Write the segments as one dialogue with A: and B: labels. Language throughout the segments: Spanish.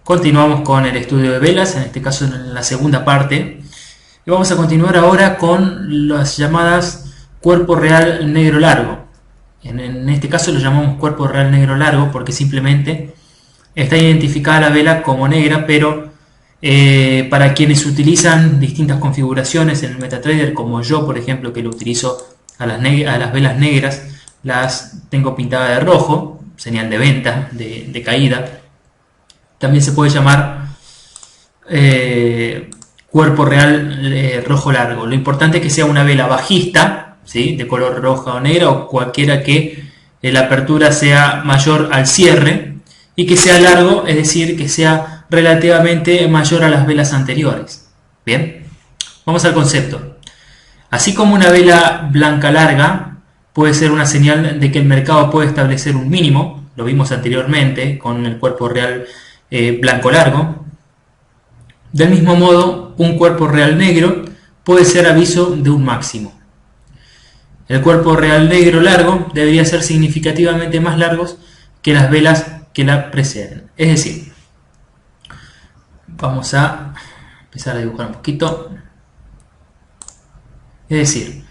A: Continuamos con el estudio de velas, en este caso en la segunda parte. Y vamos a continuar ahora con las llamadas cuerpo real negro largo. En este caso lo llamamos cuerpo real negro largo porque simplemente está identificada la vela como negra, pero para quienes utilizan distintas configuraciones en el MetaTrader, como yo por ejemplo, que lo utilizo a las velas negras, las tengo pintadas de rojo, señal de venta, de caída. También se puede llamar cuerpo real rojo largo. Lo importante es que sea una vela bajista, ¿sí?, de color roja o negra, o cualquiera que la apertura sea mayor al cierre y que sea largo, es decir, que sea relativamente mayor a las velas anteriores. Bien, vamos al concepto. Así como una vela blanca larga puede ser una señal de que el mercado puede establecer un mínimo, lo vimos anteriormente con el cuerpo real blanco largo. Del mismo modo, un cuerpo real negro puede ser aviso de un máximo. El cuerpo real negro largo debería ser significativamente más largos que las velas que la preceden. Es decir, vamos a empezar a dibujar un poquito. Es decir,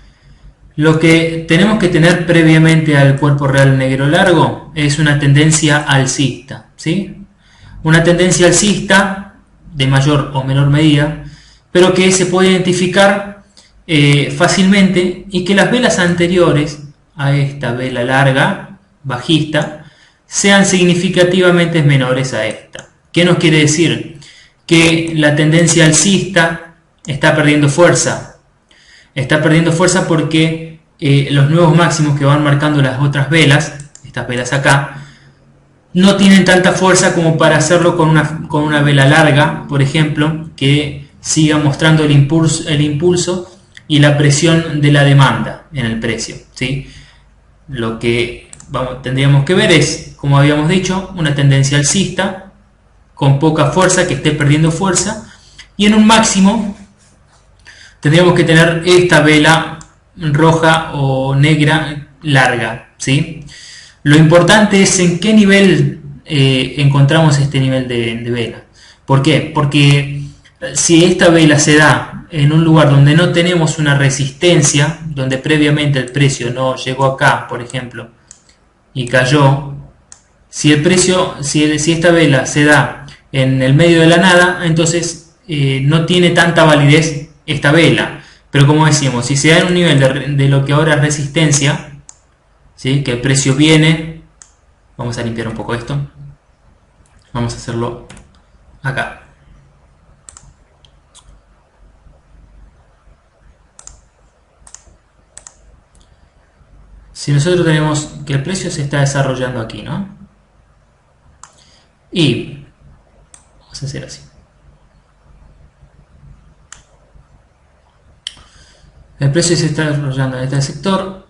A: lo que tenemos que tener previamente al cuerpo real negro largo es una tendencia alcista, ¿sí? Una tendencia alcista de mayor o menor medida, pero que se puede identificar fácilmente, y que las velas anteriores a esta vela larga, bajista, sean significativamente menores a esta. ¿Qué nos quiere decir? Que la tendencia alcista está perdiendo fuerza. Está perdiendo fuerza porque los nuevos máximos que van marcando las otras velas, estas velas acá, no tienen tanta fuerza como para hacerlo con una vela larga, por ejemplo, que siga mostrando el impulso y la presión de la demanda en el precio, ¿sí? Lo que tendríamos que ver es, como habíamos dicho, una tendencia alcista con poca fuerza, que esté perdiendo fuerza, y en un máximo tendríamos que tener esta vela roja o negra larga, ¿sí? Lo importante es en qué nivel encontramos este nivel de vela. ¿Por qué? Porque si esta vela se da en un lugar donde no tenemos una resistencia, donde previamente el precio no llegó acá, por ejemplo, y cayó, si esta vela se da en el medio de la nada, entonces no tiene tanta validez esta vela. Pero como decíamos, si se da en un nivel de lo que ahora es resistencia, ¿sí?, que el precio viene, vamos a limpiar un poco esto, vamos a hacerlo acá. Si nosotros tenemos que el precio se está desarrollando aquí, ¿no? Y vamos a hacer así. El precio se está desarrollando en este sector.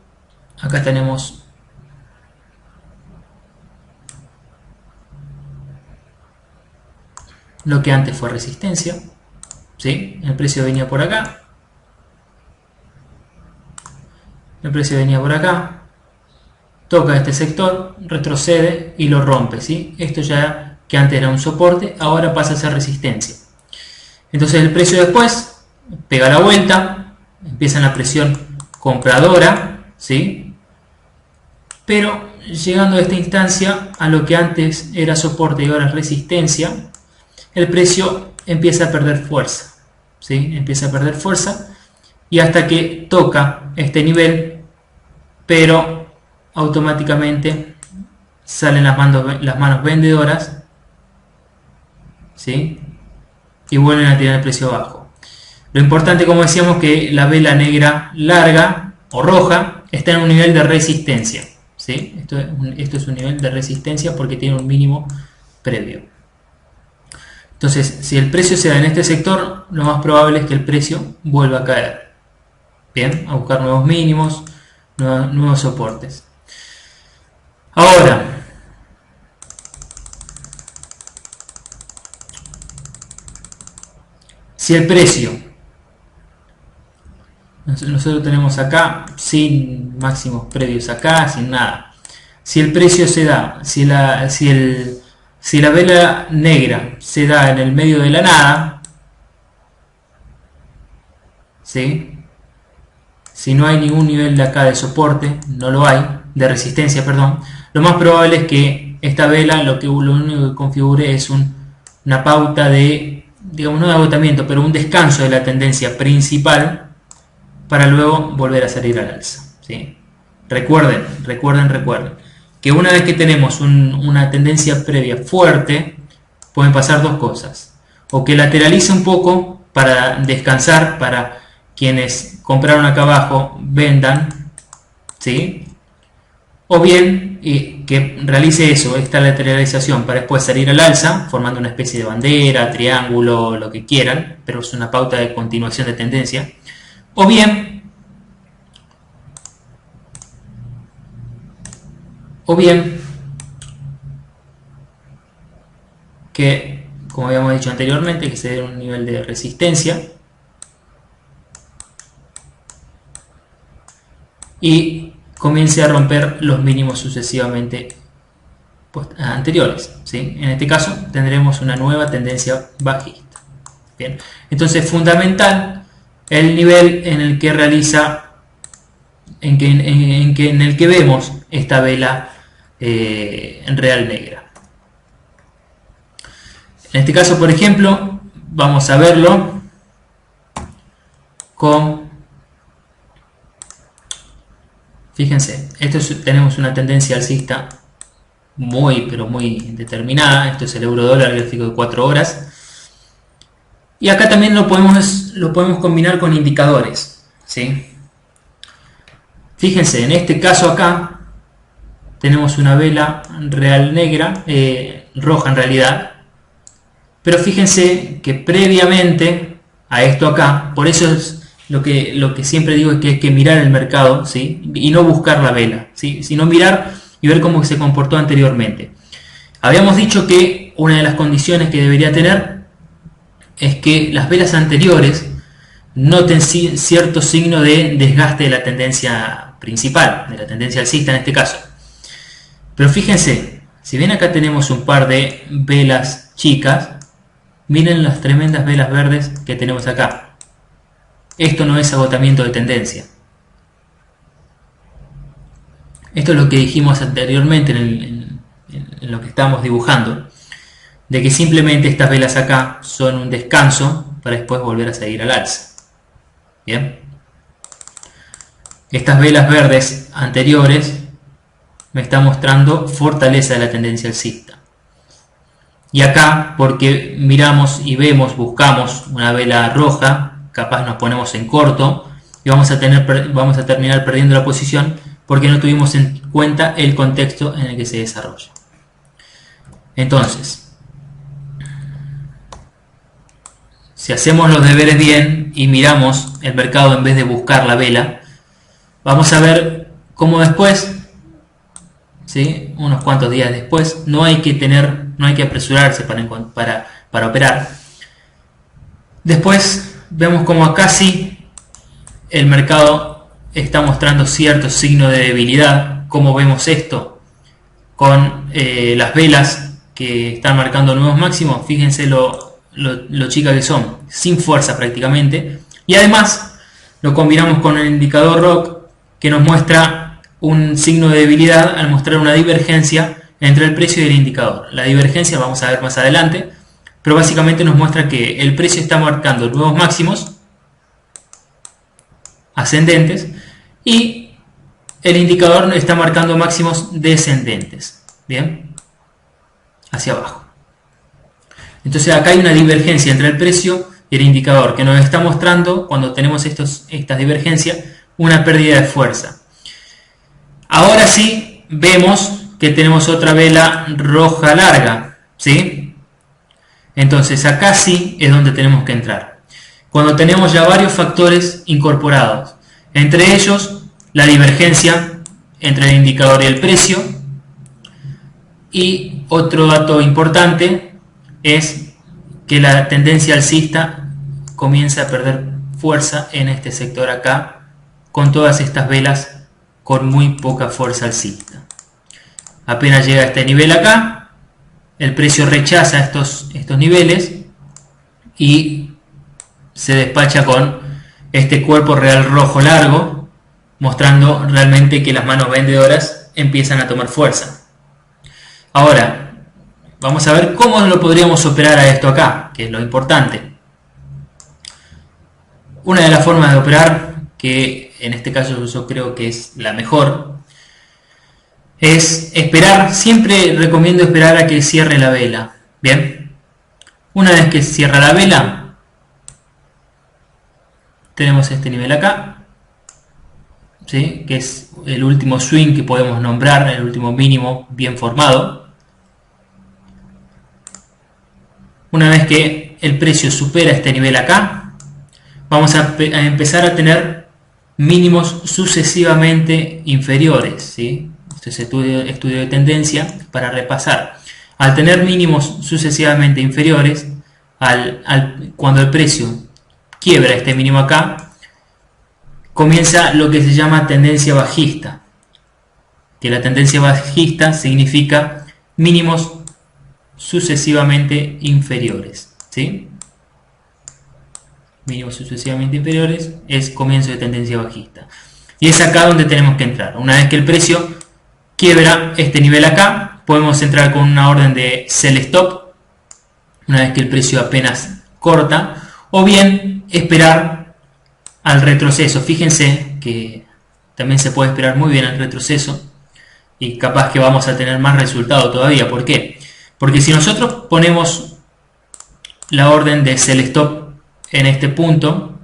A: Acá tenemos lo que antes fue resistencia, ¿sí? El precio venía por acá. El precio venía por acá. Toca este sector, retrocede y lo rompe, ¿sí? Esto ya, que antes era un soporte, ahora pasa a ser resistencia. Entonces el precio después pega la vuelta, empieza la presión compradora, ¿sí? Pero llegando a esta instancia, a lo que antes era soporte y ahora es resistencia, el precio empieza a perder fuerza, ¿sí? Empieza a perder fuerza, y hasta que toca este nivel, pero automáticamente salen las manos vendedoras, ¿sí?, y vuelven a tirar el precio abajo. Lo importante, como decíamos, que la vela negra larga o roja está en un nivel de resistencia, ¿sí? Esto es un nivel de resistencia porque tiene un mínimo previo. Entonces, si el precio se da en este sector, lo más probable es que el precio vuelva a caer. Bien, a buscar nuevos mínimos, nuevos soportes. Ahora, si el precio, nosotros tenemos acá sin máximos previos acá, sin nada. Si el precio se da, si Si la vela negra se da en el medio de la nada, ¿sí? Si no hay ningún nivel de acá de soporte, no lo hay, de resistencia, perdón, lo más probable es que esta vela lo único que configure es una pauta de, digamos, no de agotamiento, pero un descanso de la tendencia principal para luego volver a salir al alza, ¿sí? Recuerden que una vez que tenemos una tendencia previa fuerte, pueden pasar dos cosas: o que lateralice un poco para descansar, para quienes compraron acá abajo vendan, ¿sí? O bien que realice eso, esta lateralización, para después salir al alza, formando una especie de bandera, triángulo, lo que quieran, pero es una pauta de continuación de tendencia. O bien que, como habíamos dicho anteriormente, que se dé un nivel de resistencia y comience a romper los mínimos sucesivamente anteriores, ¿sí? En este caso tendremos una nueva tendencia bajista. Bien, entonces fundamental el nivel en el que realiza, en el que vemos esta vela real negra. En este caso, por ejemplo, vamos a verlo con, fíjense, tenemos una tendencia alcista pero muy determinada. Esto es el euro dólar, gráfico de 4 horas. Y acá también lo podemos combinar con indicadores, ¿sí? Fíjense, en este caso acá tenemos una vela real negra, roja en realidad, pero fíjense que previamente a esto acá, por eso es lo que siempre digo, es que hay que mirar el mercado, ¿sí? Y no buscar la vela, ¿sí? Sino mirar y ver cómo se comportó anteriormente. Habíamos dicho que una de las condiciones que debería tener es que las velas anteriores noten cierto signo de desgaste de la tendencia principal, de la tendencia alcista en este caso. Pero fíjense, si bien acá tenemos un par de velas chicas, miren las tremendas velas verdes que tenemos acá. Esto no es agotamiento de tendencia. Esto es lo que dijimos anteriormente en lo que estábamos dibujando, de que simplemente estas velas acá son un descanso para después volver a seguir al alza. Bien, estas velas verdes anteriores me están mostrando fortaleza de la tendencia alcista. Y acá, porque miramos y buscamos una vela roja, capaz nos ponemos en corto y vamos a terminar perdiendo la posición porque no tuvimos en cuenta el contexto en el que se desarrolla. Entonces, si hacemos los deberes bien y miramos el mercado en vez de buscar la vela, vamos a ver cómo después, ¿sí? Unos cuantos días después, no hay que apresurarse para operar. Después vemos como acá sí el mercado está mostrando cierto signo de debilidad. ¿Cómo vemos esto? Con las velas que están marcando nuevos máximos. Fíjense lo chicas que son, sin fuerza prácticamente. Y además lo combinamos con el indicador ROC, que nos muestra un signo de debilidad al mostrar una divergencia entre el precio y el indicador. La divergencia vamos a ver más adelante, pero básicamente nos muestra que el precio está marcando nuevos máximos ascendentes y el indicador está marcando máximos descendentes, bien, hacia abajo. Entonces acá hay una divergencia entre el precio y el indicador que nos está mostrando, cuando tenemos estas divergencias, una pérdida de fuerza. Ahora sí vemos que tenemos otra vela roja larga, ¿sí? Entonces acá sí es donde tenemos que entrar, cuando tenemos ya varios factores incorporados, entre ellos la divergencia entre el indicador y el precio. Y otro dato importante es que la tendencia alcista comienza a perder fuerza en este sector acá, con todas estas velas con muy poca fuerza alcista. Apenas llega a este nivel acá, el precio rechaza estos niveles y se despacha con este cuerpo real rojo largo, mostrando realmente que las manos vendedoras empiezan a tomar fuerza. Ahora, vamos a ver cómo lo podríamos operar a esto acá, que es lo importante. Una de las formas de operar, que en este caso yo creo que es la mejor, es esperar. Siempre recomiendo esperar a que cierre la vela. Bien, una vez que cierra la vela, tenemos este nivel acá, ¿sí? Que es el último swing que podemos nombrar, el último mínimo bien formado. Una vez que el precio supera este nivel acá, vamos a empezar a tener mínimos sucesivamente inferiores, ¿sí? Este es estudio de tendencia para repasar. Al tener mínimos sucesivamente inferiores, cuando el precio quiebra este mínimo acá, comienza lo que se llama tendencia bajista. Que la tendencia bajista significa mínimos sucesivamente inferiores, ¿sí? Mínimos sucesivamente inferiores es comienzo de tendencia bajista. Y es acá donde tenemos que entrar. Una vez que el precio quiebra este nivel acá, podemos entrar con una orden de sell stop, una vez que el precio apenas corta, o bien esperar al retroceso. Fíjense que también se puede esperar muy bien al retroceso y capaz que vamos a tener más resultado todavía. ¿Por qué? Porque si nosotros ponemos la orden de sell stop en este punto,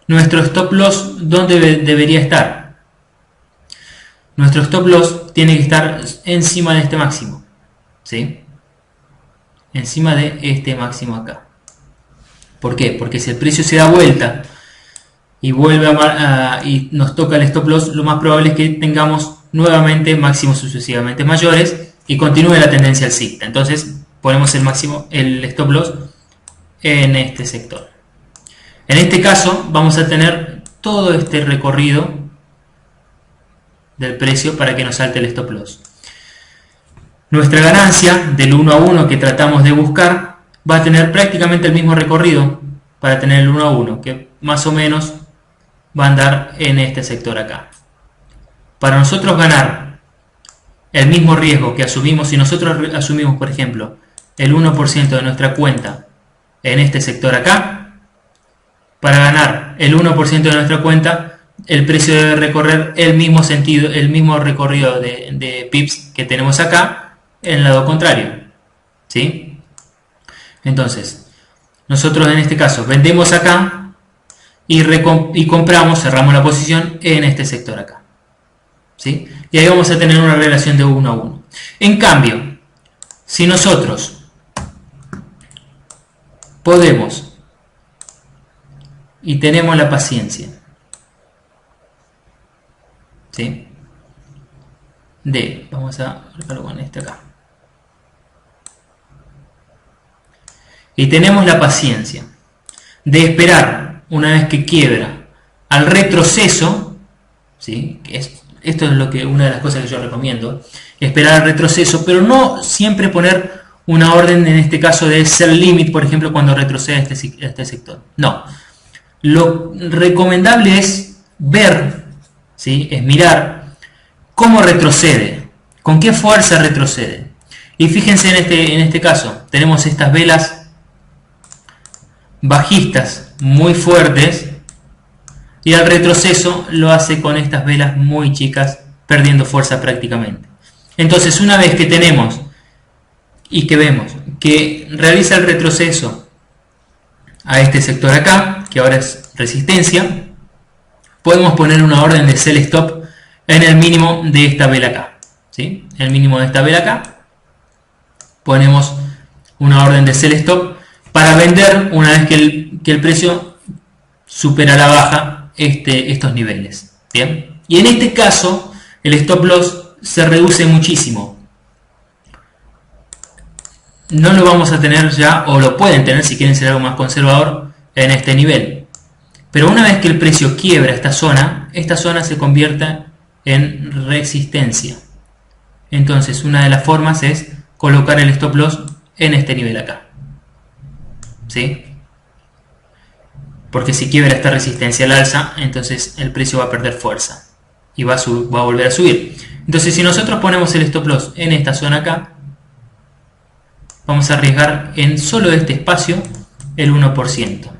A: nuestro stop loss, ¿dónde debería estar? Nuestro stop loss tiene que estar encima de este máximo, ¿sí? Encima de este máximo acá. ¿Por qué? Porque si el precio se da vuelta y vuelve y nos toca el stop loss, lo más probable es que tengamos nuevamente máximos sucesivamente mayores y continúe la tendencia alcista. Entonces ponemos el stop loss en este sector. En este caso vamos a tener todo este recorrido del precio para que nos salte el stop loss. Nuestra ganancia del 1 a 1 que tratamos de buscar va a tener prácticamente el mismo recorrido para tener el 1 a 1, que más o menos va a andar en este sector acá. Para nosotros ganar el mismo riesgo que asumimos, si nosotros asumimos, por ejemplo, el 1% de nuestra cuenta en este sector acá, para ganar el 1% de nuestra cuenta, el precio debe recorrer el mismo sentido, el mismo recorrido de pips que tenemos acá en el lado contrario, ¿sí? Entonces, nosotros en este caso vendemos acá y compramos, cerramos la posición en este sector acá, ¿sí? Y ahí vamos a tener una relación de 1 a 1. En cambio, si nosotros podemos y tenemos la paciencia, ¿sí? Vamos a marcarlo con este acá. Y tenemos la paciencia de esperar una vez que quiebra al retroceso, ¿sí? Esto es una de las cosas que yo recomiendo, esperar al retroceso, pero no siempre poner una orden en este caso de sell limit, por ejemplo, cuando retrocede este sector. No. Lo recomendable es ver, ¿sí? Es mirar cómo retrocede, con qué fuerza retrocede. Y fíjense en este caso, tenemos estas velas bajistas muy fuertes y al retroceso lo hace con estas velas muy chicas, perdiendo fuerza prácticamente. Entonces, una vez que tenemos y que vemos que realiza el retroceso a este sector acá, que ahora es resistencia, podemos poner una orden de sell stop en el mínimo de esta vela acá, ¿sí? El mínimo de esta vela acá, ponemos una orden de sell stop para vender una vez que el precio supera la baja estos niveles. Bien, y en este caso el stop loss se reduce muchísimo. No lo vamos a tener ya, o lo pueden tener si quieren ser algo más conservador, en este nivel. Pero una vez que el precio quiebra esta zona se convierte en resistencia. Entonces una de las formas es colocar el stop loss en este nivel acá, ¿sí? Porque si quiebra esta resistencia al alza, entonces el precio va a perder fuerza y va a volver a subir. Entonces, si nosotros ponemos el stop loss en esta zona acá, vamos a arriesgar en solo este espacio el 1%,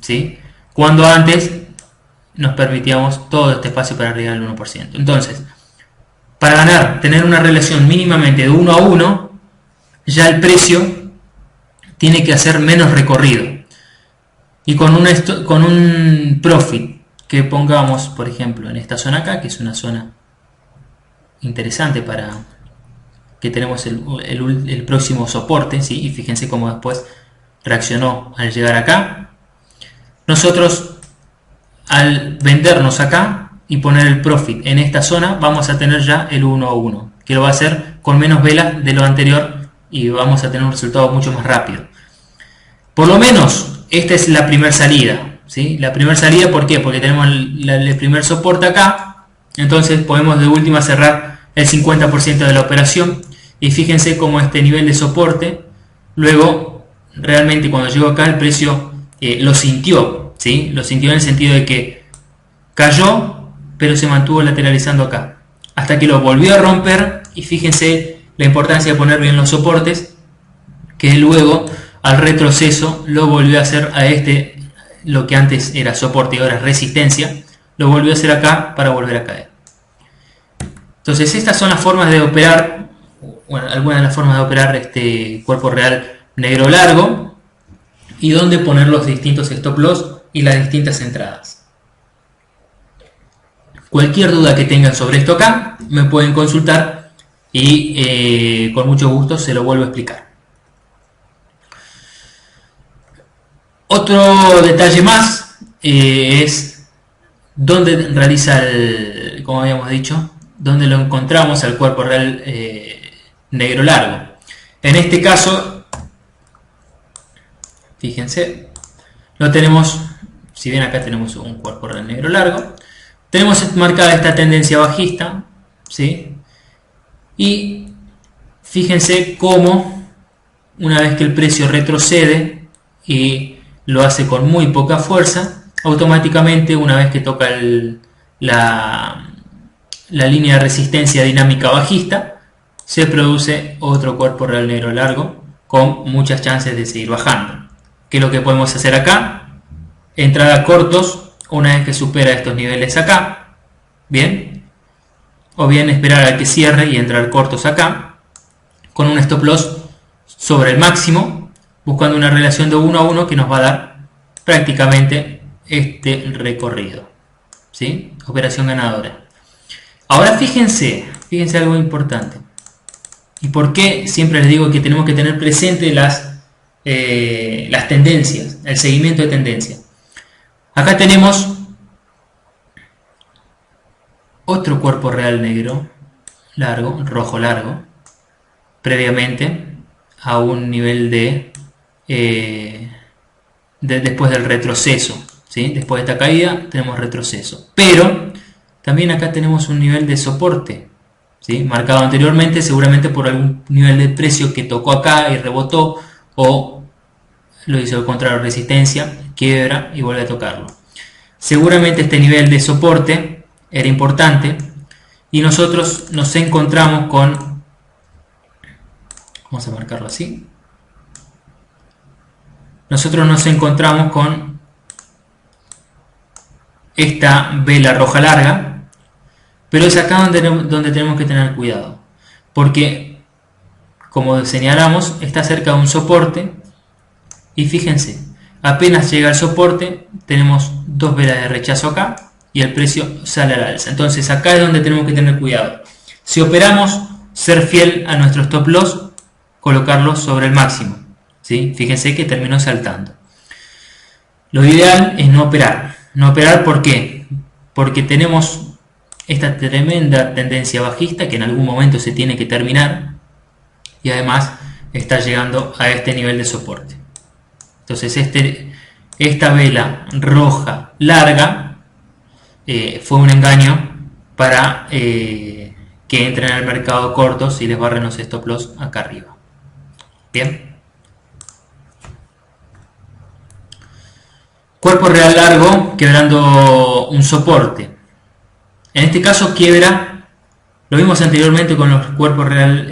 A: ¿sí? Cuando antes nos permitíamos todo este espacio para arriesgar el 1%. Entonces, para ganar, tener una relación mínimamente de 1 a 1, ya el precio tiene que hacer menos recorrido. Y con un profit que pongamos, por ejemplo, en esta zona acá, que es una zona interesante para que tenemos el próximo soporte, ¿sí? Y fíjense cómo después reaccionó al llegar acá. Nosotros, al vendernos acá y poner el profit en esta zona, vamos a tener ya el 1 a 1, que lo va a hacer con menos velas de lo anterior y vamos a tener un resultado mucho más rápido. Por lo menos esta es la primera salida, ¿sí? La primera salida, ¿por qué? Porque tenemos el primer soporte acá, entonces podemos de última cerrar el 50% de la operación. Y fíjense cómo este nivel de soporte, luego realmente cuando llegó acá el precio lo sintió, ¿sí? Lo sintió en el sentido de que cayó, pero se mantuvo lateralizando acá, hasta que lo volvió a romper. Y fíjense la importancia de poner bien los soportes, que luego al retroceso lo volvió a hacer a lo que antes era soporte y ahora es resistencia, lo volvió a hacer acá para volver a caer. Entonces estas son las formas de operar, bueno, algunas de las formas de operar este cuerpo real negro largo, y dónde poner los distintos stop loss y las distintas entradas. Cualquier duda que tengan sobre esto acá me pueden consultar y con mucho gusto se lo vuelvo a explicar. Otro detalle más es dónde realiza como habíamos dicho, dónde lo encontramos al cuerpo real negro largo. En este caso, fíjense, lo tenemos, si bien acá tenemos un cuerpo real negro largo, tenemos marcada esta tendencia bajista, ¿sí? Y fíjense cómo una vez que el precio retrocede y lo hace con muy poca fuerza, automáticamente una vez que toca la línea de resistencia dinámica bajista, se produce otro cuerpo real negro largo con muchas chances de seguir bajando. ¿Qué es lo que podemos hacer acá? Entrar a cortos una vez que supera estos niveles acá, bien, o bien esperar a que cierre y entrar cortos acá con un stop loss sobre el máximo, buscando una relación de 1 a 1 que nos va a dar prácticamente este recorrido, ¿sí? Operación ganadora. Ahora fíjense algo importante. ¿Y por qué siempre les digo que tenemos que tener presente las tendencias, el seguimiento de tendencia? Acá tenemos otro cuerpo real negro largo, rojo largo, previamente a un nivel después del retroceso, ¿sí? Después de esta caída tenemos retroceso, pero también acá tenemos un nivel de soporte, ¿sí? Marcado anteriormente seguramente por algún nivel de precio que tocó acá y rebotó, o lo hizo al contrario, resistencia, quiebra y vuelve a tocarlo. Seguramente este nivel de soporte era importante y nosotros nos encontramos con, vamos a marcarlo así, nosotros nos encontramos con esta vela roja larga, pero es acá donde tenemos que tener cuidado, porque como señalamos está cerca de un soporte y fíjense, apenas llega al soporte tenemos dos velas de rechazo acá y el precio sale al alza. Entonces acá es donde tenemos que tener cuidado. Si operamos, ser fiel a nuestro stop loss, colocarlo sobre el máximo, ¿sí? Fíjense que terminó saltando. Lo ideal es no operar. No operar, ¿por qué? Porque tenemos esta tremenda tendencia bajista que en algún momento se tiene que terminar y además está llegando a este nivel de soporte. Entonces esta vela roja larga fue un engaño para que entren al mercado cortos y les barren los stop loss acá arriba. Bien. Cuerpo real largo quebrando un soporte. En este caso quiebra, lo vimos anteriormente con los cuerpos real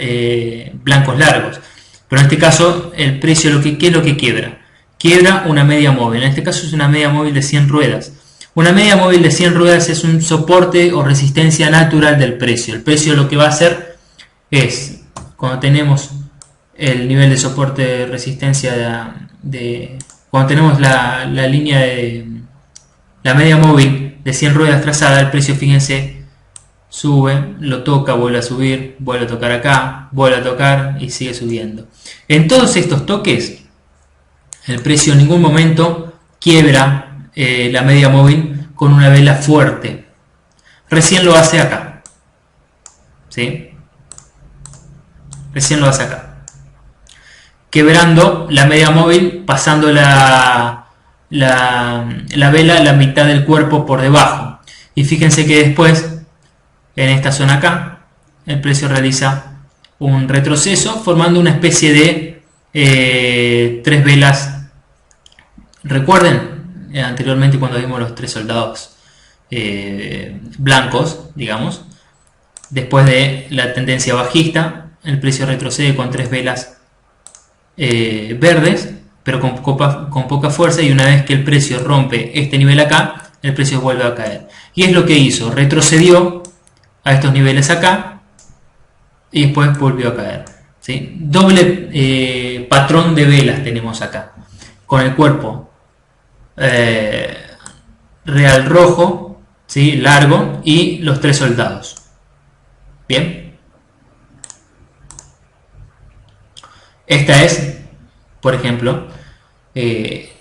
A: blancos largos, pero en este caso el precio, ¿qué es lo que quiebra? Quiebra una media móvil, en este caso es una media móvil de 100 ruedas. Una media móvil de 100 ruedas es un soporte o resistencia natural del precio. El precio lo que va a hacer es, cuando tenemos el nivel de soporte de resistencia cuando tenemos la línea de la media móvil de 100 ruedas trazada, el precio, fíjense, sube, lo toca, vuelve a subir, vuelve a tocar acá, vuelve a tocar y sigue subiendo. En todos estos toques, el precio en ningún momento quiebra la media móvil con una vela fuerte. Recién lo hace acá. ¿Sí? Recién lo hace acá. Quebrando la media móvil, pasando la vela a la mitad del cuerpo por debajo. Y fíjense que después, en esta zona acá, el precio realiza un retroceso formando una especie de tres velas. Recuerden anteriormente cuando vimos los tres soldados blancos, digamos, después de la tendencia bajista, el precio retrocede con tres velas verdes, pero con poca fuerza, y una vez que el precio rompe este nivel acá, el precio vuelve a caer. Y es lo que hizo, retrocedió a estos niveles acá y después volvió a caer. ¿Sí? Doble patrón de velas tenemos acá, con el cuerpo real rojo, ¿sí? Largo, y los tres soldados. Bien, esta es, por ejemplo,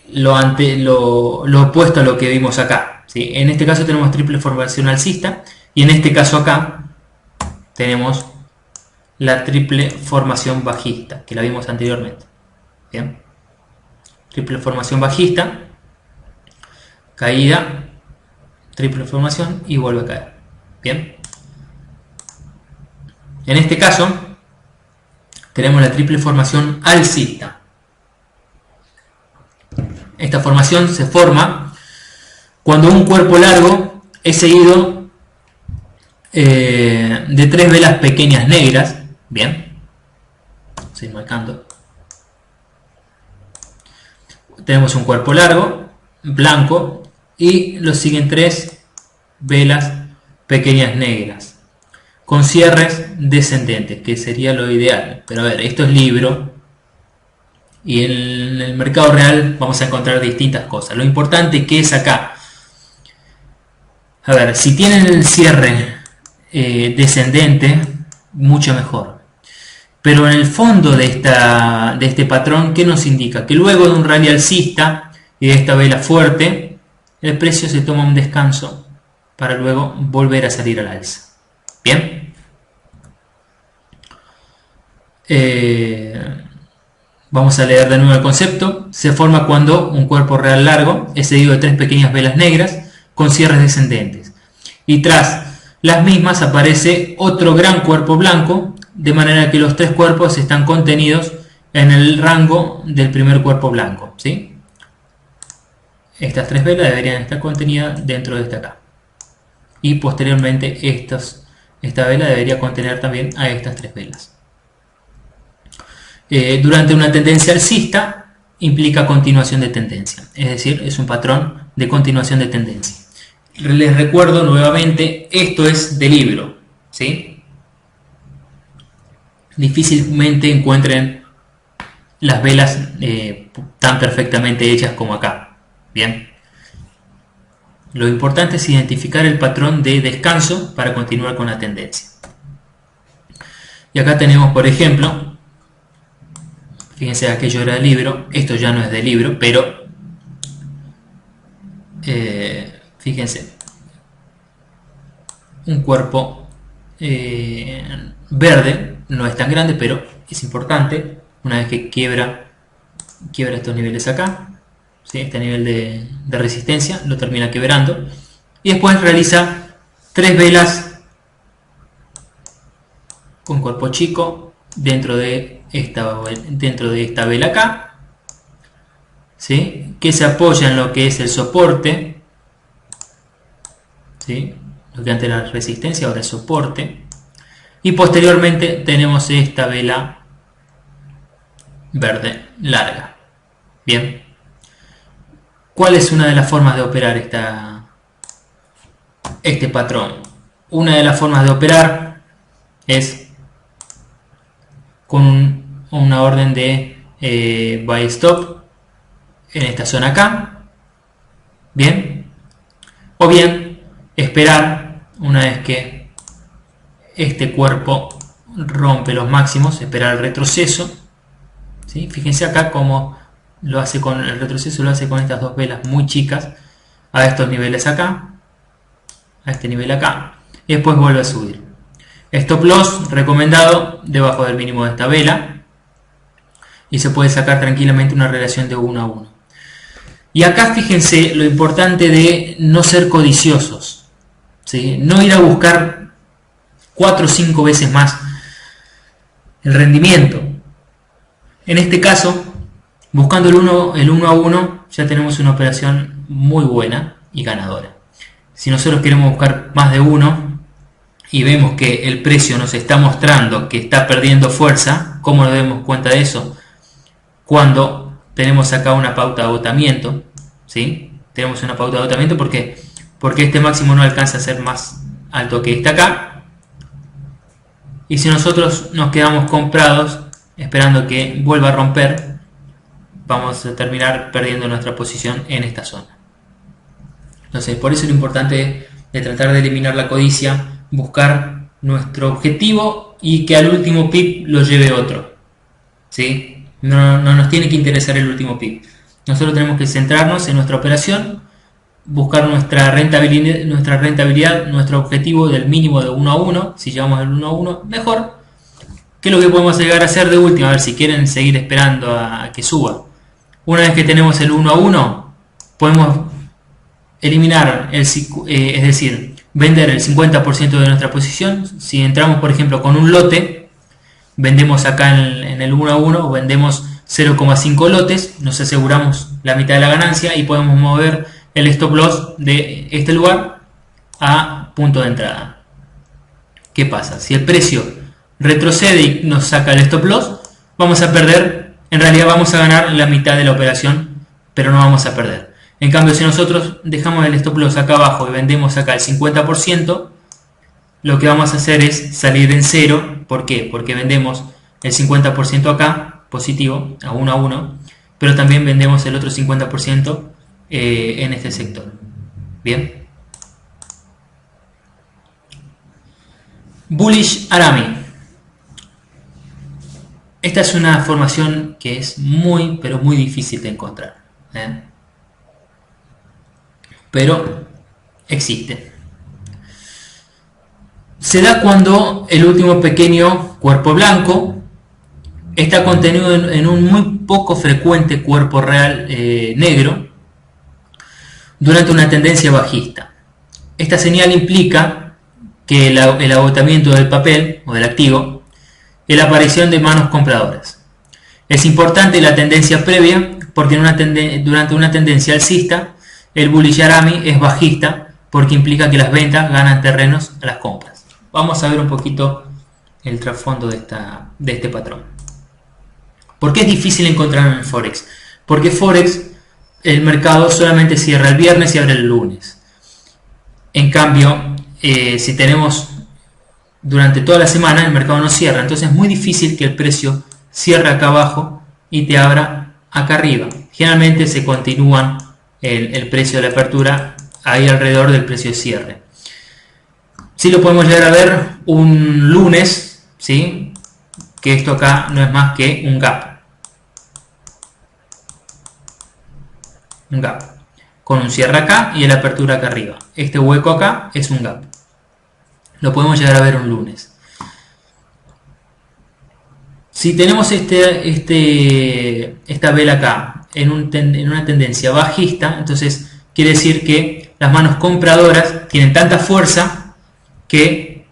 A: lo opuesto a lo que vimos acá, ¿sí? En este caso tenemos triple formación alcista, y en este caso acá tenemos la triple formación bajista, que la vimos anteriormente. Bien, triple formación bajista, caída, triple formación y vuelve a caer. Bien, en este caso tenemos la triple formación alcista. Esta formación se forma cuando un cuerpo largo es seguido de tres velas pequeñas negras. Bien, estoy marcando. Tenemos un cuerpo largo, blanco, y lo siguen tres velas pequeñas negras con cierres descendentes, que sería lo ideal. Pero a ver, esto es libro, y en el mercado real vamos a encontrar distintas cosas. Lo importante que es acá, a ver, si tienen el cierre descendente, mucho mejor. Pero en el fondo de este patrón, ¿qué nos indica? Que luego de un rally alcista y de esta vela fuerte, el precio se toma un descanso para luego volver a salir al alza. Bien, vamos a leer de nuevo el concepto. Se forma cuando un cuerpo real largo es seguido de tres pequeñas velas negras con cierres descendentes, y tras las mismas aparece otro gran cuerpo blanco, de manera que los tres cuerpos están contenidos en el rango del primer cuerpo blanco, ¿sí? Estas tres velas deberían estar contenidas dentro de esta acá, y posteriormente esta vela debería contener también a estas tres velas. Durante una tendencia alcista implica continuación de tendencia, es decir, es un patrón de continuación de tendencia. Les recuerdo nuevamente, esto es de libro, ¿sí? Difícilmente encuentren las velas tan perfectamente hechas como acá. Bien, lo importante es identificar el patrón de descanso para continuar con la tendencia. Y acá tenemos, por ejemplo, fíjense, aquello era de libro, esto ya no es de libro, pero fíjense, un cuerpo verde, no es tan grande, pero es importante. Una vez que quiebra estos niveles acá, ¿sí? Este nivel de resistencia lo termina quebrando, y después realiza tres velas con cuerpo chico, dentro de esta vela acá, ¿sí? Que se apoya en lo que es el soporte, ¿sí? Lo que antes era resistencia, ahora es soporte, y posteriormente tenemos esta vela verde larga. Bien, ¿cuál es una de las formas de operar este patrón? Una de las formas de operar es con una orden de buy stop en esta zona acá, bien, o bien esperar una vez que este cuerpo rompe los máximos, esperar el retroceso, ¿sí? Fíjense acá cómo lo hace con el retroceso, lo hace con estas dos velas muy chicas a estos niveles acá, a este nivel acá, y después vuelve a subir. Stop loss recomendado debajo del mínimo de esta vela, y se puede sacar tranquilamente una relación de 1 a 1. Y acá fíjense lo importante de no ser codiciosos, ¿sí? No ir a buscar 4 o 5 veces más el rendimiento. En este caso, buscando el 1 a 1, ya tenemos una operación muy buena y ganadora. Si nosotros queremos buscar más de 1 y vemos que el precio nos está mostrando que está perdiendo fuerza, ¿cómo nos damos cuenta de eso? Cuando tenemos acá una pauta de agotamiento, ¿sí? Tenemos una pauta de agotamiento, ¿por qué? Porque este máximo no alcanza a ser más alto que este acá. Y si nosotros nos quedamos comprados esperando que vuelva a romper, vamos a terminar perdiendo nuestra posición en esta zona. Entonces, por eso es lo importante de tratar de eliminar la codicia, buscar nuestro objetivo y que al último pip lo lleve otro, ¿sí? No nos tiene que interesar el último pip. Nosotros tenemos que centrarnos en nuestra operación, buscar nuestra rentabilidad, nuestro objetivo del mínimo de 1 a 1. Si llegamos al 1 a 1, mejor. ¿Qué es lo que podemos llegar a hacer de última? A ver, si quieren seguir esperando a que suba. Una vez que tenemos el 1 a 1, podemos eliminar, es decir, vender el 50% de nuestra posición. Si entramos, por ejemplo, con un lote, vendemos acá en el 1 a 1, vendemos 0,5 lotes, nos aseguramos la mitad de la ganancia y podemos mover el stop loss de este lugar a punto de entrada. ¿Qué pasa? Si el precio retrocede y nos saca el stop loss, vamos a perder, en realidad vamos a ganar la mitad de la operación, pero no vamos a perder. En cambio, si nosotros dejamos el stop loss acá abajo y vendemos acá el 50%, lo que vamos a hacer es salir en cero. ¿Por qué? Porque vendemos el 50% acá, positivo, a 1 a 1, pero también vendemos el otro 50% en este sector. Bien. Bullish Arami. Esta es una formación que es muy, pero muy difícil de encontrar, pero existe. Se da cuando el último pequeño cuerpo blanco está contenido en un muy poco frecuente cuerpo real negro durante una tendencia bajista. Esta señal implica que el agotamiento del papel o del activo es la aparición de manos compradoras. Es importante la tendencia previa porque durante una tendencia alcista el Bullish Arami es bajista porque implica que las ventas ganan terrenos a las compras. Vamos a ver un poquito el trasfondo de este patrón. ¿Por qué es difícil encontrar en el Forex? Porque Forex, el mercado solamente cierra el viernes y abre el lunes. En cambio, si tenemos durante toda la semana, el mercado no cierra. Entonces es muy difícil que el precio cierre acá abajo y te abra acá arriba. Generalmente se continúan el precio de la apertura ahí alrededor del precio de cierre. Si lo podemos llegar a ver un lunes, ¿sí? Que esto acá no es más que un gap. Un gap. Con un cierre acá y la apertura acá arriba. Este hueco acá es un gap. Lo podemos llegar a ver un lunes. Si tenemos esta vela acá en una tendencia bajista, entonces quiere decir que las manos compradoras tienen tanta fuerza que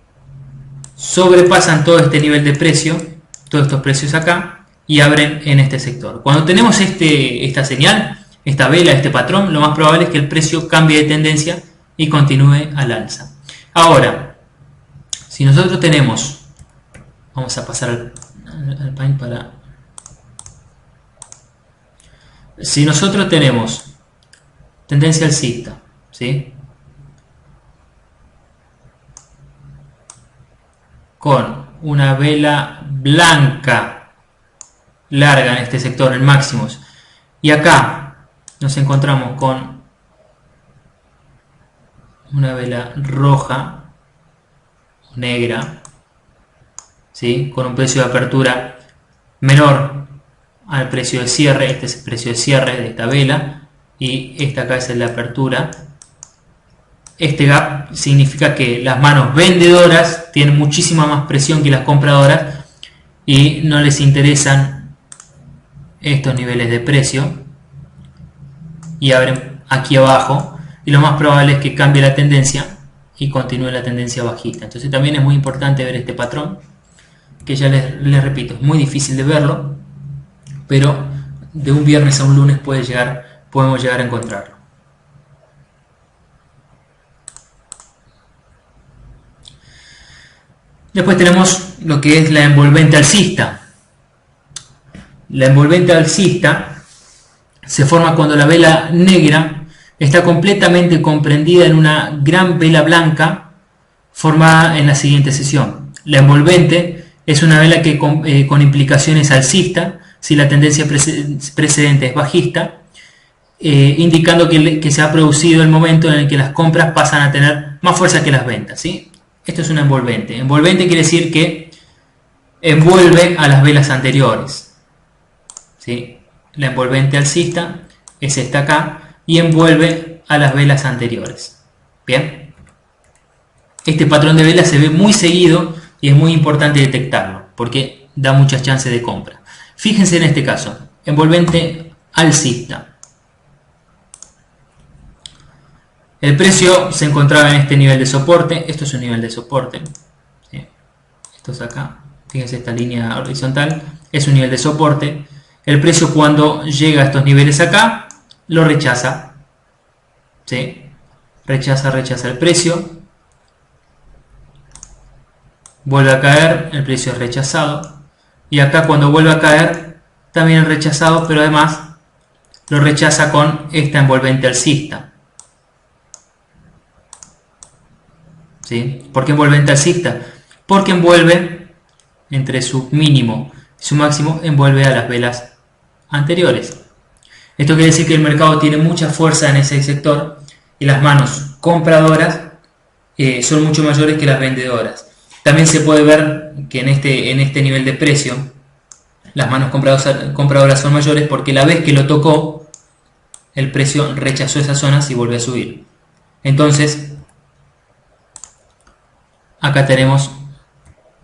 A: sobrepasan todo este nivel de precio todos estos precios acá y abren en este sector. Cuando tenemos esta señal, esta vela, este patrón, lo más probable es que el precio cambie de tendencia y continúe al alza. Ahora, si nosotros tenemos, vamos a pasar al Paint para... Si nosotros tenemos tendencia alcista, ¿sí?, con una vela blanca larga en este sector, en máximos, y acá nos encontramos con una vela roja o negra, ¿sí?, con un precio de apertura menor al precio de cierre. Este es el precio de cierre de esta vela y esta acá es la apertura. Este gap significa que las manos vendedoras tienen muchísima más presión que las compradoras y no les interesan estos niveles de precio y abren aquí abajo, y lo más probable es que cambie la tendencia y continúe la tendencia bajista. Entonces también es muy importante ver este patrón, que ya les repito, es muy difícil de verlo, pero de un viernes a un lunes podemos llegar a encontrarlo. Después tenemos lo que es la envolvente alcista. La envolvente alcista se forma cuando la vela negra está completamente comprendida en una gran vela blanca formada en la siguiente sesión. La envolvente es una vela que con implicaciones alcistas, si la tendencia precedente es bajista, indicando que se ha producido el momento en el que las compras pasan a tener más fuerza que las ventas, ¿sí? Esto es una envolvente. Envolvente quiere decir que envuelve a las velas anteriores, ¿sí? La envolvente alcista es esta acá y envuelve a las velas anteriores. Bien, este patrón de velas se ve muy seguido y es muy importante detectarlo porque da muchas chances de compra. Fíjense en este caso, envolvente alcista. El precio se encontraba en este nivel de soporte. Esto es un nivel de soporte, ¿sí? Esto es acá. Fíjense, esta línea horizontal es un nivel de soporte. El precio, cuando llega a estos niveles acá, lo rechaza, ¿sí? Rechaza el precio. Vuelve a caer, el precio es rechazado. Y acá, cuando vuelve a caer, también es rechazado, pero además lo rechaza con esta envolvente alcista. ¿Sí? ¿Por qué envolvente alcista? Porque envuelve entre su mínimo y su máximo, envuelve a las velas anteriores. Esto quiere decir que el mercado tiene mucha fuerza en ese sector y las manos compradoras son mucho mayores que las vendedoras. También se puede ver que en este nivel de precio las manos compradoras son mayores porque la vez que lo tocó el precio rechazó esas zonas y volvió a subir. Entonces acá tenemos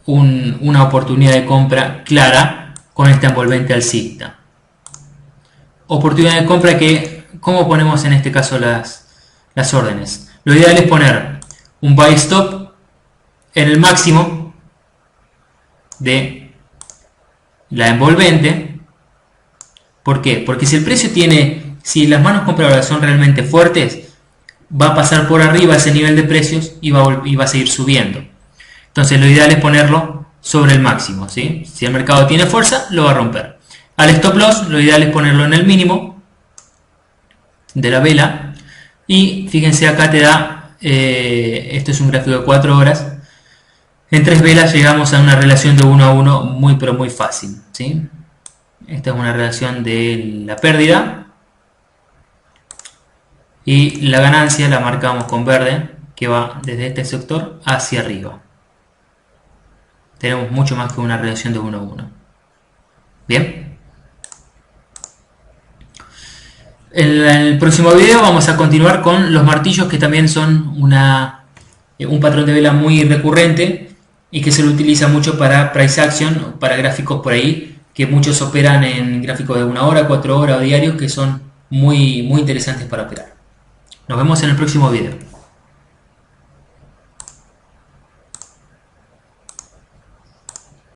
A: una oportunidad de compra clara con esta envolvente alcista. Oportunidad de compra que, ¿cómo ponemos en este caso las órdenes? Lo ideal es poner un buy stop en el máximo de la envolvente. ¿Por qué? Porque si las manos compradoras son realmente fuertes, va a pasar por arriba ese nivel de precios y va a seguir subiendo. Entonces lo ideal es ponerlo sobre el máximo, ¿sí? Si el mercado tiene fuerza, lo va a romper. Al stop loss, lo ideal es ponerlo en el mínimo de la vela. Y fíjense, acá te da, esto es un gráfico de 4 horas. En 3 velas llegamos a una relación de 1 a 1 muy pero muy fácil, ¿sí? Esta es una relación de la pérdida. Y la ganancia la marcamos con verde, que va desde este sector hacia arriba. Tenemos mucho más que una relación de 1 a 1. Bien. En el próximo video vamos a continuar con los martillos, que también son un patrón de vela muy recurrente y que se lo utiliza mucho para price action, para gráficos por ahí, que muchos operan en gráficos de 1 hora, 4 horas o diarios, que son muy interesantes para operar. Nos vemos en el próximo video.